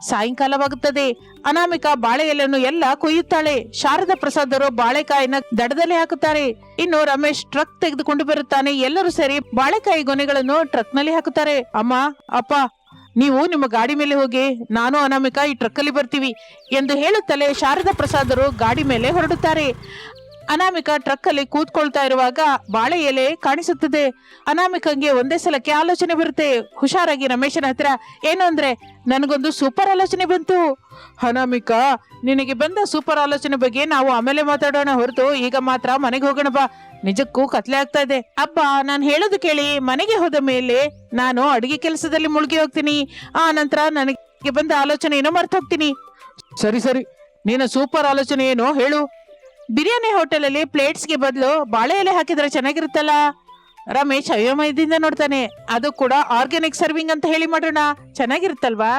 ಸಾಯಂಕಾಲವಾಗುತ್ತದೆ. ಅನಾಮಿಕಾ ಬಾಳೆ ಎಲೆಯನ್ನು ಎಲ್ಲ ಕೊಯ್ಯುತ್ತಾಳೆ. ಶಾರದಾ ಪ್ರಸಾದರು ಬಾಳೆಕಾಯಿನ ದಡದಲ್ಲಿ ಹಾಕುತ್ತಾರೆ. ಇನ್ನು ರಮೇಶ್ ಟ್ರಕ್ ತೆಗೆದುಕೊಂಡು ಬರುತ್ತಾನೆ. ಎಲ್ಲರೂ ಸೇರಿ ಬಾಳೆಕಾಯಿ ಗೊನೆಗಳನ್ನು ಟ್ರಕ್ ನಲ್ಲಿ ಹಾಕುತ್ತಾರೆ. ಅಮ್ಮ, ಅಪ್ಪ, ನೀವು ನಿಮ್ಮ ಗಾಡಿ ಮೇಲೆ ಹೋಗಿ, ನಾನು ಅನಾಮಿಕಾ ಈ ಟ್ರಕ್ ಅಲ್ಲಿ ಬರ್ತೀವಿ ಎಂದು ಹೇಳುತ್ತಲೇ ಶಾರದಾ ಪ್ರಸಾದರು ಗಾಡಿ ಮೇಲೆ ಹೊರಡುತ್ತಾರೆ. ಅನಾಮಿಕಾ ಟ್ರಕ್ ಅಲ್ಲಿ ಕೂತ್ಕೊಳ್ತಾ ಇರುವಾಗ ಬಾಳೆ ಎಲೆ ಕಾಣಿಸುತ್ತದೆ. ಅನಾಮಿಕಂಗೆ ಒಂದೇ ಸಲಕ್ಕೆ ಆಲೋಚನೆ ಬರುತ್ತೆ. ಹುಷಾರಾಗಿ ರಮೇಶನ ಹತ್ರ, ಏನು ಅಂದ್ರೆ, ನನಗೊಂದು ಸೂಪರ್ ಆಲೋಚನೆ ಬಂತು. ಅನಾಮಿಕಾ, ನಿನಗೆ ಬಂದ ಸೂಪರ್ ಆಲೋಚನೆ ಬಗ್ಗೆ ನಾವು ಆಮೇಲೆ ಮಾತಾಡೋಣ ಹೊರತು ಈಗ ಮಾತ್ರ ಮನೆಗೆ ಹೋಗೋಣ ಬಾ. ನಿಜಕ್ಕೂ ಕತ್ಲೆ ಆಗ್ತಾ ಇದೆ. ಅಪ್ಪ, ನಾನು ಹೇಳೋದು ಕೇಳಿ. ಮನೆಗೆ ಹೋದ ಮೇಲೆ ನಾನು ಅಡಿಗೆ ಕೆಲಸದಲ್ಲಿ ಮುಳುಗಿ ಹೋಗ್ತೀನಿ. ಆ ನಂತರ ನನಗೆ ಬಂದ ಆಲೋಚನೆ ಏನೋ ಮರ್ತು ಹೋಗ್ತೀನಿ. ಸರಿ ಸರಿ, ನೀನ ಸೂಪರ್ ಆಲೋಚನೆ ಏನೋ ಹೇಳು. ಬಿರಿಯಾನಿ ಹೋಟೆಲ್ ಅಲ್ಲಿ ಪ್ಲೇಟ್ಸ್ಗೆ ಬದಲು ಬಾಳೆ ಎಲೆ ಹಾಕಿದ್ರೆ ಚೆನ್ನಾಗಿರುತ್ತಲ್ಲ? ರಮೇಶ್ ಅಯೋಮಯದಿಂದ ನೋಡ್ತಾನೆ. ಅದು ಕೂಡ ಆರ್ಗ್ಯಾನಿಕ್ ಸರ್ವಿಂಗ್ ಅಂತ ಹೇಳಿ ಮಾಡೋಣ, ಚೆನ್ನಾಗಿರುತ್ತಲ್ವಾ?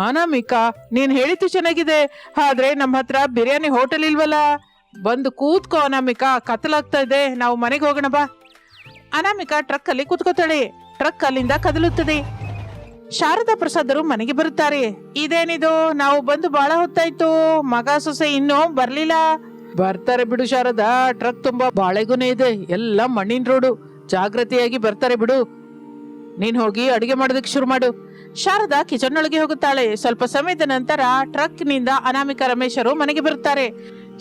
ಅನಾಮಿಕಾ, ನೀನ್ ಹೇಳಿದ್ದು ಚೆನ್ನಾಗಿದೆ, ಆದ್ರೆ ನಮ್ಮ ಹತ್ರ ಬಿರಿಯಾನಿ ಹೋಟೆಲ್ ಇಲ್ವಲ್ಲ. ಬಂದು ಕೂತ್ಕೋ ಅನಾಮಿಕಾ, ಕತ್ತಲಾಗ್ತಾ ಇದೆ, ನಾವು ಮನೆಗೆ ಹೋಗೋಣ ಬಾ. ಅನಾಮಿಕಾ ಟ್ರಕ್ ಅಲ್ಲಿ ಕೂತ್ಕೋತಾಳೆ. ಟ್ರಕ್ ಅಲ್ಲಿಂದ ಕದಲುತ್ತದೆ. ಶಾರದಾ ಪ್ರಸಾದರು ಮನೆಗೆ ಬರುತ್ತಾರೆ. ಇದೇನಿದು, ನಾವು ಬಂದು ಬಹಳ ಹೊತ್ತಾಯ್ತು, ಮಗ ಸೊಸೆ ಇನ್ನೂ ಬರ್ಲಿಲ್ಲ. ಬರ್ತಾರೆ ಬಿಡು ಶಾರದಾ, ಟ್ರಕ್ ತುಂಬಾ ಬಾಳೆಗೊನೆ ಇದೆ, ಎಲ್ಲ ಮಣ್ಣಿನ ರೋಡು, ಜಾಗ್ರತೆಯಾಗಿ ಬರ್ತಾರೆ ಬಿಡು. ನೀನ್ ಹೋಗಿ ಅಡಿಗೆ ಮಾಡೋದಕ್ಕೆ ಶುರು ಮಾಡು. ಶಾರದಾ ಕಿಚನ್ ಒಳಗೆ ಹೋಗುತ್ತಾಳೆ. ಸ್ವಲ್ಪ ಸಮಯದ ನಂತರ ಟ್ರಕ್ ನಿಂದ ಅನಾಮಿಕಾ ರಮೇಶರು ಮನೆಗೆ ಬರುತ್ತಾರೆ.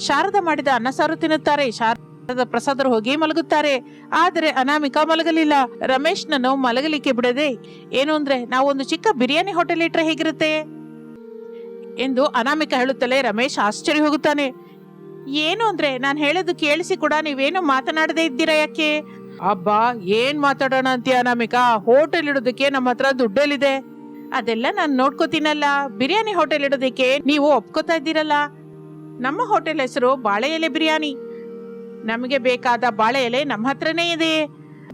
ಶಾರದಾ ಮಾಡಿದ ಅನ್ನ ಸಾರು ತಿನ್ನುತ್ತಾರೆ. ಶಾರದಾ ಪ್ರಸಾದರು ಹೋಗಿ ಮಲಗುತ್ತಾರೆ. ಆದರೆ ಅನಾಮಿಕಾ ಮಲಗಲಿಲ್ಲ. ರಮೇಶ್ನನ್ನು ಮಲಗಲಿಕ್ಕೆ ಬಿಡದೆ, ಏನು ಅಂದ್ರೆ, ನಾವು ಒಂದು ಚಿಕ್ಕ ಬಿರಿಯಾನಿ ಹೋಟೆಲ್ ಇಟ್ರೆ ಹೇಗಿರುತ್ತೆ ಎಂದು ಅನಾಮಿಕಾ ಹೇಳುತ್ತಲೇ ರಮೇಶ್ ಆಶ್ಚರ್ಯ ಹೋಗುತ್ತಾನೆ. ಏನು ಅಂದ್ರೆ, ನಾನು ಹೇಳೋದು ಕೇಳಿಸಿ ಕೂಡ ನೀವೇನು ಮಾತನಾಡದೇ ಇದ್ದೀರಾ ಯಾಕೆ? ಅಬ್ಬಾ, ಏನ್ ಮಾತಾಡೋಣ ಅಂತೀಯ ಅನಾಮಿಕಾ? ಹೋಟೆಲ್ ಇಡೋದಕ್ಕೆ ನಮ್ಮ ಹತ್ರ ದುಡ್ಡೆಲ್ಲಿದೆ? ಅದೆಲ್ಲ ನಾನು ನೋಡ್ಕೋತೀನಲ್ಲ. ಬಿರಿಯಾನಿ ಹೋಟೆಲ್ ಇಡೋದಕ್ಕೆ ನೀವು ಒಪ್ಕೋತಾ ಇದ್ದೀರಲ್ಲ. ನಮ್ಮ ಹೋಟೆಲ್ ಹೆಸರು ಬಾಳೆ ಎಲೆ ಬಿರಿಯಾನಿ. ನಮಗೆ ಬೇಕಾದ ಬಾಳೆ ಎಲೆ ನಮ್ಮ ಹತ್ರನೇ ಇದೆ.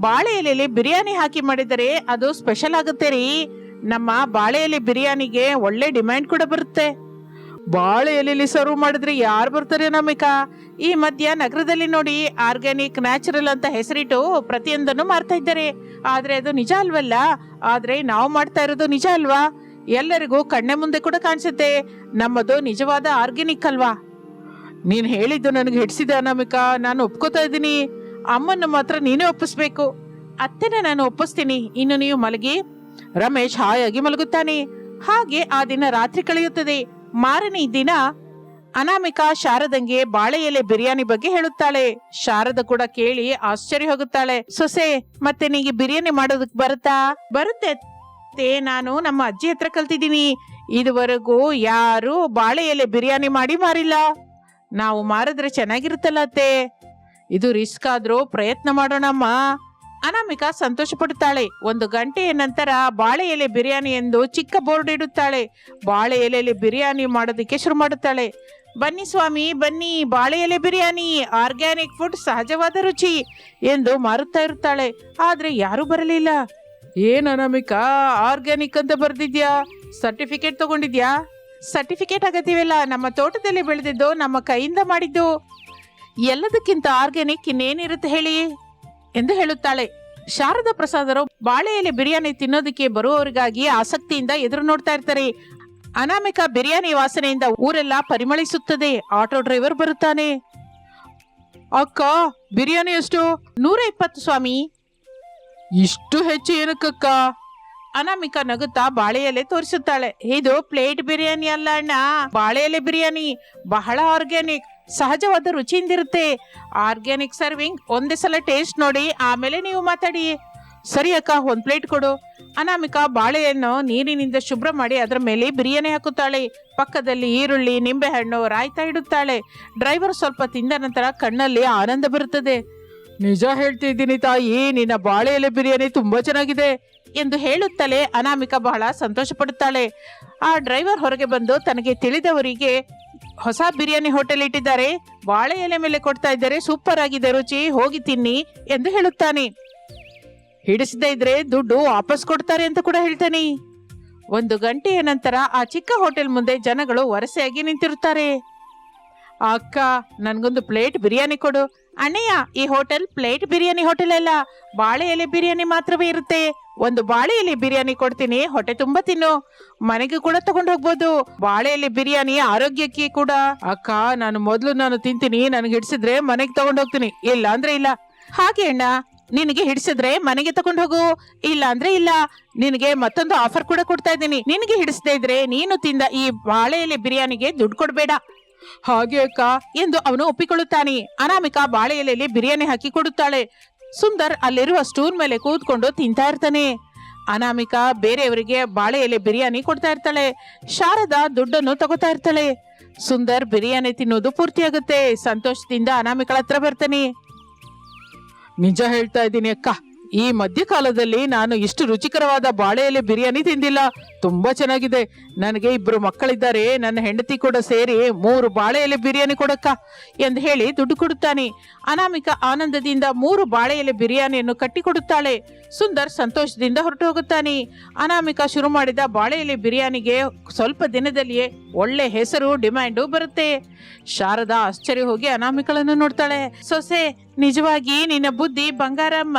ಬಾಳೆ ಎಲೆಯಲ್ಲಿ ಬಿರಿಯಾನಿ ಹಾಕಿ ಮಾಡಿದರೆ ಅದು ಸ್ಪೆಷಲ್ ಆಗುತ್ತೆ ರೀ. ನಮ್ಮ ಬಾಳೆ ಎಲೆ ಬಿರಿಯಾನಿಗೆ ಒಳ್ಳೆ ಡಿಮ್ಯಾಂಡ್ ಕೂಡ ಬರುತ್ತೆ. ಬಾಳೆ ಎಲೆಯಲ್ಲಿ ಸರ್ವ್ ಮಾಡಿದ್ರೆ ಯಾರು ಬರ್ತಾರೆ ಅನಾಮಿಕಾ? ಈ ಮಧ್ಯ ನಗರದಲ್ಲಿ ನೋಡಿ, ಆರ್ಗ್ಯಾನಿಕ್, ನ್ಯಾಚುರಲ್ ಅಂತ ಹೆಸರಿಟ್ಟು ಪ್ರತಿಯೊಂದನ್ನು ಮಾರ್ತಾ ಇದ್ದಾರೆ. ಆದ್ರೆ ಅದು ನಿಜ ಅಲ್ವಲ್ಲ. ಆದ್ರೆ ನಾವು ಮಾಡ್ತಾ ಇರೋದು ನಿಜ ಅಲ್ವಾ? ಎಲ್ಲರಿಗೂ ಕಣ್ಣೆ ಮುಂದೆ ಕೂಡ ಕಾಣಿಸುತ್ತೆ. ನಮ್ಮದು ನಿಜವಾದ ಆರ್ಗ್ಯಾನಿಕ್ ಅಲ್ವಾ? ನೀನ್ ಹೇಳಿದ್ದು ನನಗೆ ಹಿಡಿಸಿದೆ ಅನಾಮಿಕಾ, ನಾನು ಒಪ್ಕೋತಾ ಇದ್ದೀನಿ. ಅಮ್ಮನ ಮಾತ್ರ ನೀನೇ ಒಪ್ಪಿಸ್ಬೇಕು. ಅತ್ತೆನ ನಾನು ಒಪ್ಪಿಸ್ತೀನಿ, ಇನ್ನು ನೀವು ಮಲಗಿ. ರಮೇಶ್ ಹಾಯಾಗಿ ಮಲಗುತ್ತಾನೆ. ಹಾಗೆ ಆ ದಿನ ರಾತ್ರಿ ಕಳೆಯುತ್ತದೆ. ಮಾರನೇ ದಿನ ಅನಾಮಿಕಾ ಶಾರದಂಗೆ ಬಾಳೆ ಎಲೆ ಬಿರಿಯಾನಿ ಬಗ್ಗೆ ಹೇಳುತ್ತಾಳೆ. ಶಾರದ ಕೂಡ ಕೇಳಿ ಆಶ್ಚರ್ಯ ಹೋಗುತ್ತಾಳೆ. ಸೊಸೆ, ಮತ್ತೆ ನಿಂಗೆ ಬಿರಿಯಾನಿ ಮಾಡೋದಕ್ ಬರುತ್ತಾ? ಬರುತ್ತೆ, ನಾನು ನಮ್ಮ ಅಜ್ಜಿ ಹತ್ರ ಕಲ್ತಿದ್ದೀನಿ. ಇದುವರೆಗೂ ಯಾರು ಬಾಳೆ ಎಲೆ ಬಿರಿಯಾನಿ ಮಾಡಿ ಮಾರಿಲ್ಲ. ನಾವು ಮಾರಿದ್ರೆ ಚೆನ್ನಾಗಿರುತ್ತಲ್ಲ ಅತ್ತೆ. ಇದು ರಿಸ್ಕ್ ಆದ್ರೂ ಪ್ರಯತ್ನ ಮಾಡೋಣಮ್ಮ. ಅನಾಮಿಕಾ ಸಂತೋಷ ಪಡುತ್ತಾಳೆ. 1 ಗಂಟೆಯ ನಂತರ ಬಾಳೆ ಎಲೆ ಬಿರಿಯಾನಿ ಎಂದು ಚಿಕ್ಕ ಬೋರ್ಡ್ ಇಡುತ್ತಾಳೆ. ಬಾಳೆ ಎಲೆಯಲ್ಲಿ ಬಿರಿಯಾನಿ ಮಾಡೋದಕ್ಕೆ ಶುರು ಮಾಡುತ್ತಾಳೆ. ಬನ್ನಿ ಸ್ವಾಮಿ ಬನ್ನಿ, ಬಾಳೆ ಎಲೆ ಬಿರಿಯಾನಿ, ಆರ್ಗ್ಯಾನಿಕ್ ಫುಡ್, ಸಹಜವಾದ ರುಚಿ ಎಂದು ಮಾರುತ್ತಾ ಇರುತ್ತಾಳೆ. ಆದ್ರೆ ಯಾರು ಬರಲಿಲ್ಲ. ಏನ್ ಅನಾಮಿಕಾ, ಆರ್ಗ್ಯಾನಿಕ್ ಅಂತ ಬರ್ದಿದ್ಯಾ? ಸರ್ಟಿಫಿಕೇಟ್ ತಗೊಂಡಿದ್ಯಾ? ಸರ್ಟಿಫಿಕೇಟ್ ಅಗತ್ಯವಿಲ್ಲ, ನಮ್ಮ ತೋಟದಲ್ಲಿ ಬೆಳೆದಿದ್ದು, ನಮ್ಮ ಕೈಯಿಂದ ಮಾಡಿದ್ದು. ಎಲ್ಲದಕ್ಕಿಂತ ಆರ್ಗ್ಯಾನಿಕ್ ಇನ್ನೇನಿರುತ್ತೆ ಹೇಳಿ ಎಂದು ಹೇಳುತ್ತಾಳೆ. ಶಾರದಾ ಪ್ರಸಾದರು ಬಾಳೆ ಎಲೆ ಬಿರಿಯಾನಿ ತಿನ್ನೋದಕ್ಕೆ ಬರುವವರಿಗಾಗಿ ಆಸಕ್ತಿಯಿಂದ ಎದುರು ನೋಡ್ತಾ ಇರ್ತಾರೆ. ಅನಾಮಿಕಾ ಬಿರಿಯಾನಿ ವಾಸನೆಯಿಂದ ಊರೆಲ್ಲ ಪರಿಮಳಿಸುತ್ತದೆ. ಆಟೋ ಡ್ರೈವರ್ ಬರುತ್ತಾನೆ. ಅಕ್ಕ, ಬಿರಿಯಾನಿ ಎಷ್ಟು? 120 ಸ್ವಾಮಿ. ಇಷ್ಟು ಹೆಚ್ಚು ಏನಕ್ಕಕ್ಕ? ಅನಾಮಿಕಾ ನಗುತ್ತಾ ಬಾಳೆ ಎಲೆ ತೋರಿಸುತ್ತಾಳೆ. ಇದು ಪ್ಲೇಟ್ ಬಿರಿಯಾನಿ ಅಲ್ಲ ಅಣ್ಣ, ಬಾಳೆ ಎಲೆ ಬಿರಿಯಾನಿ. ಬಹಳ ಆರ್ಗ್ಯಾನಿಕ್, ಸಹಜವಾದ ರುಚಿಯಿಂದಿರುತ್ತೆ. Organic serving. ಒಂದೇ ಸಲ ಟೇಸ್ಟ್ ನೋಡಿ, ಆಮೇಲೆ ನೀವು ಮಾತಾಡಿ. ಸರಿ ಅಕ್ಕ, 1 ಪ್ಲೇಟ್ ಕೊಡು. ಅನಾಮಿಕಾ ಬಾಳೆಯನ್ನು ನೀರಿನಿಂದ ಶುಭ್ರ ಮಾಡಿ ಅದರ ಮೇಲೆ ಬಿರಿಯಾನಿ ಹಾಕುತ್ತಾಳೆ. ಪಕ್ಕದಲ್ಲಿ ಈರುಳ್ಳಿ, ನಿಂಬೆಹಣ್ಣು, ರಾಯ್ತಾ ಇಡುತ್ತಾಳೆ. ಡ್ರೈವರ್ ಸ್ವಲ್ಪ ತಿಂದ ನಂತರ ಕಣ್ಣಲ್ಲಿ ಆನಂದ ಬರುತ್ತದೆ. ನಿಜ ಹೇಳ್ತಿದ್ದೀನಿ ತಾಯಿ, ನಿನ್ನ ಬಾಳೆ ಎಲೆ ಬಿರಿಯಾನಿ ತುಂಬಾ ಚೆನ್ನಾಗಿದೆ ಎಂದು ಹೇಳುತ್ತಲೇ ಅನಾಮಿಕಾ ಬಹಳ ಸಂತೋಷ ಪಡುತ್ತಾಳೆ. ಆ ಡ್ರೈವರ್ ಹೊರಗೆ ಬಂದು ತನಗೆ ತಿಳಿದವರಿಗೆ ಹೊಸ ಬಿರಿಯಾನಿ ಹೋಟೆಲ್ ಇಟ್ಟಿದ್ದಾರೆ, ಬಾಳೆ ಎಲೆ ಮೇಲೆ ಕೊಡ್ತಾ ಇದ್ದಾರೆ, ಸೂಪರ್ ಆಗಿದೆ ರುಚಿ, ಹೋಗಿ ತಿನ್ನಿ ಎಂದು ಹೇಳುತ್ತಾನೆ. ಹಿಡಿಸದೇ ಇದ್ರೆ ದುಡ್ಡು ವಾಪಸ್ ಕೊಡ್ತಾರೆ ಅಂತ ಕೂಡ ಹೇಳ್ತಾನೆ. 1 ಗಂಟೆಯ ನಂತರ ಆ ಚಿಕ್ಕ ಹೋಟೆಲ್ ಮುಂದೆ ಜನಗಳು ವರಸೆಯಾಗಿ ನಿಂತಿರುತ್ತಾರೆ. ಅಕ್ಕ, ನನ್ಗೊಂದು ಪ್ಲೇಟ್ ಬಿರಿಯಾನಿ ಕೊಡು. ಅಣ್ಣಯ್ಯ, ಈ ಹೋಟೆಲ್ ಪ್ಲೇಟ್ ಬಿರಿಯಾನಿ ಹೋಟೆಲ್ ಅಲ್ಲ, ಬಾಳೆ ಎಲೆ ಬಿರಿಯಾನಿ ಮಾತ್ರವೇ ಇರುತ್ತೆ. 1 ಬಾಳೆ ಎಲೆ ಬಿರಿಯಾನಿ ಕೊಡ್ತೀನಿ, ಹೊಟ್ಟೆ ತುಂಬಾ ತಿನ್ನು, ಮನೆಗೆ ಕೂಡ ತಗೊಂಡು ಹೋಗ್ಬೋದು. ಬಾಳೆ ಎಲೆ ಬಿರಿಯಾನಿ ಆರೋಗ್ಯಕ್ಕೆ ಕೂಡ. ಅಕ್ಕ, ನಾನು ತಿಂತೀನಿ, ನನಗೆ ಹಿಡಿಸಿದ್ರೆ ಮನೆಗೆ ತಗೊಂಡು ಹೋಗ್ತೀನಿ, ಇಲ್ಲ ಅಂದ್ರೆ ಇಲ್ಲ. ಹಾಗೆ ಅಣ್ಣ, ನಿನಗೆ ಹಿಡಿಸಿದ್ರೆ ಮನೆಗೆ ತಗೊಂಡು ಹೋಗು, ಇಲ್ಲ ಅಂದ್ರೆ ಇಲ್ಲ. ನಿನಗೆ ಮತ್ತೊಂದು ಆಫರ್ ಕೂಡ ಕೊಡ್ತಾ ಇದ್ದೀನಿ. ನಿನಗೆ ಹಿಡಿಸದೇ ಇದ್ರೆ ನೀನು ತಿಂದ ಈ ಬಾಳೆ ಎಲೆ ಬಿರಿಯಾನಿಗೆ ದುಡ್ಡು ಕೊಡ್ಬೇಡ. ಹಾಗೆ ಅಕ್ಕ ಎಂದು ಅವನು ಒಪ್ಪಿಕೊಳ್ಳುತ್ತಾನೆ. ಅನಾಮಿಕಾ ಬಾಳೆ ಎಲೆಯಲ್ಲಿ ಬಿರಿಯಾನಿ ಹಾಕಿ ಕೊಡುತ್ತಾಳೆ. ಸುಂದರ್ ಅಲ್ಲಿರುವ ಸ್ಟೂಲ್ ಮೇಲೆ ಕೂತ್ಕೊಂಡು ತಿಂತಾ ಇರ್ತಾನೆ. ಅನಾಮಿಕಾ ಬೇರೆಯವರಿಗೆ ಬಾಳೆ ಎಲೆ ಬಿರಿಯಾನಿ ಕೊಡ್ತಾ ಇರ್ತಾಳೆ. ಶಾರದಾ ದುಡ್ಡನ್ನು ತಗೋತಾ ಇರ್ತಾಳೆ. ಸುಂದರ್ ಬಿರಿಯಾನಿ ತಿನ್ನೋದು ಪೂರ್ತಿಯಾಗುತ್ತೆ. ಸಂತೋಷದಿಂದ ಅನಾಮಿಕಳ ಹತ್ರ ಬರ್ತಾನೆ. ನಿಜ ಹೇಳ್ತಾ ಇದ್ದೀನಿ ಅಕ್ಕ, ಈ ಮಧ್ಯಕಾಲದಲ್ಲಿ ನಾನು ಇಷ್ಟು ರುಚಿಕರವಾದ ಬಾಳೆ ಎಲೆ ಬಿರಿಯಾನಿ ತಿಂದಿಲ್ಲ. ತುಂಬಾ ಚೆನ್ನಾಗಿದೆ. ನನಗೆ 2 ಮಕ್ಕಳಿದ್ದಾರೆ, ನನ್ನ ಹೆಂಡತಿ ಕೂಡ ಸೇರಿ 3 ಬಾಳೆ ಎಲೆ ಬಿರಿಯಾನಿ ಕೊಡಕ್ಕ ಎಂದು ಹೇಳಿ ದುಡ್ಡು ಕೊಡುತ್ತಾನೆ. ಅನಾಮಿಕಾ ಆನಂದದಿಂದ 3 ಬಾಳೆ ಎಲೆ ಬಿರಿಯಾನಿಯನ್ನು ಕಟ್ಟಿಕೊಡುತ್ತಾಳೆ. ಸುಂದರ್ ಸಂತೋಷದಿಂದ ಹೊರಟು ಹೋಗುತ್ತಾನೆ. ಅನಾಮಿಕಾ ಶುರು ಮಾಡಿದ ಬಾಳೆ ಎಲೆ ಬಿರಿಯಾನಿಗೆ ಸ್ವಲ್ಪ ದಿನದಲ್ಲಿಯೇ ಒಳ್ಳೆ ಹೆಸರು, ಡಿಮ್ಯಾಂಡು ಬರುತ್ತೆ. ಶಾರದಾ ಆಶ್ಚರ್ಯ ಹೋಗಿ ಅನಾಮಿಕಳನ್ನು ನೋಡ್ತಾಳೆ. ಸೊಸೆ, ನಿಜವಾಗಿ ನಿನ್ನ ಬುದ್ಧಿ ಬಂಗಾರಮ್ಮ.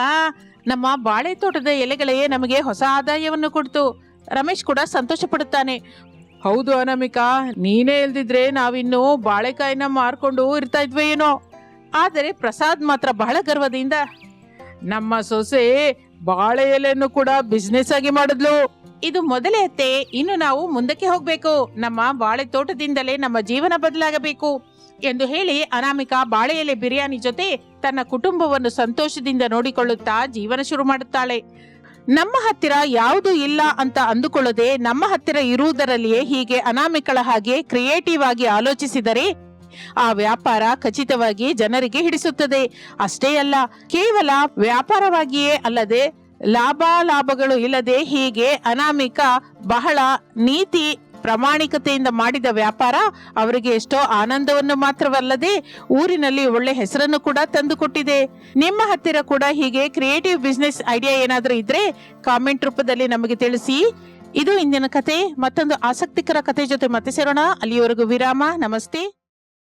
ನಮ್ಮ ಬಾಳೆ ತೋಟದ ಎಲೆಗಳೇ ನಮಗೆ ಹೊಸ ಆದಾಯವನ್ನು ಕೊಡ್ತು. ರಮೇಶ್ ಕೂಡ ಸಂತೋಷ ಪಡುತ್ತಾನೆ. ಹೌದು ಅನಾಮಿಕಾ, ನೀನೇ ಇಲ್ದಿದ್ರೆ ನಾವಿನ್ನು ಬಾಳೆಕಾಯಿನ ಮಾರ್ಕೊಂಡು ಇರ್ತಾ ಇದ್ವಿ ಏನೋ. ಆದರೆ ಪ್ರಸಾದ್ ಮಾತ್ರ ಬಹಳ ಗರ್ವದಿಂದ ನಮ್ಮ ಸೊಸೆ ಬಾಳೆ ಎಲೆಯನ್ನು ಕೂಡ ಬಿಸ್ನೆಸ್ ಆಗಿ ಮಾಡಿದ್ಲು. ಇದು ಮೊದಲೇ ಅತ್ತೆ, ಇನ್ನು ನಾವು ಮುಂದಕ್ಕೆ ಹೋಗ್ಬೇಕು. ನಮ್ಮ ಬಾಳೆ ತೋಟದಿಂದಲೇ ನಮ್ಮ ಜೀವನ ಬದಲಾಗಬೇಕು ಎಂದು ಹೇಳಿ ಅನಾಮಿಕಾ ಬಾಳೆ ಎಲೆ ಬಿರಿಯಾನಿ ಜೊತೆ ತನ್ನ ಕುಟುಂಬವನ್ನು ಸಂತೋಷದಿಂದ ನೋಡಿಕೊಳ್ಳುತ್ತಾ ಜೀವನ ಶುರು ಮಾಡುತ್ತಾಳೆ. ನಮ್ಮ ಹತ್ತಿರ ಯಾವುದು ಇಲ್ಲ ಅಂತ ಅಂದುಕೊಳ್ಳದೆ ನಮ್ಮ ಹತ್ತಿರ ಇರುವುದರಲ್ಲಿಯೇ ಹೀಗೆ ಅನಾಮಿಕಳ ಹಾಗೆ ಕ್ರಿಯೇಟಿವ್ ಆಗಿ ಆಲೋಚಿಸಿದರೆ ಆ ವ್ಯಾಪಾರ ಖಚಿತವಾಗಿ ಜನರಿಗೆ ಹಿಡಿಸುತ್ತದೆ. ಅಷ್ಟೇ ಅಲ್ಲ, ಕೇವಲ ವ್ಯಾಪಾರವಾಗಿಯೇ ಅಲ್ಲದೆ ಲಾಭಗಳು ಇಲ್ಲದೆ ಹೀಗೆ ಅನಾಮಿಕಾ ಬಹಳ ನೀತಿ ಪ್ರಾಮಾಣಿಕತೆಯಿಂದ ಮಾಡಿದ ವ್ಯಾಪಾರ ಅವರಿಗೆ ಎಷ್ಟೋ ಆನಂದವನ್ನು ಮಾತ್ರವಲ್ಲದೆ ಊರಿನಲ್ಲಿ ಒಳ್ಳೆ ಹೆಸರನ್ನು ಕೂಡ ತಂದುಕೊಟ್ಟಿದೆ. ನಿಮ್ಮ ಹತ್ತಿರ ಕೂಡ ಹೀಗೆ ಕ್ರಿಯೇಟಿವ್ ಬಿಸ್ನೆಸ್ ಐಡಿಯಾ ಏನಾದರೂ ಇದ್ರೆ ಕಾಮೆಂಟ್ ರೂಪದಲ್ಲಿ ನಮಗೆ ತಿಳಿಸಿ. ಇದು ಇಂದಿನ ಕತೆ. ಮತ್ತೊಂದು ಆಸಕ್ತಿಕರ ಕತೆ ಜೊತೆ ಮತ್ತೆ ಸೇರೋಣ. ಅಲ್ಲಿಯವರೆಗೂ ವಿರಾಮ. ನಮಸ್ತೆ.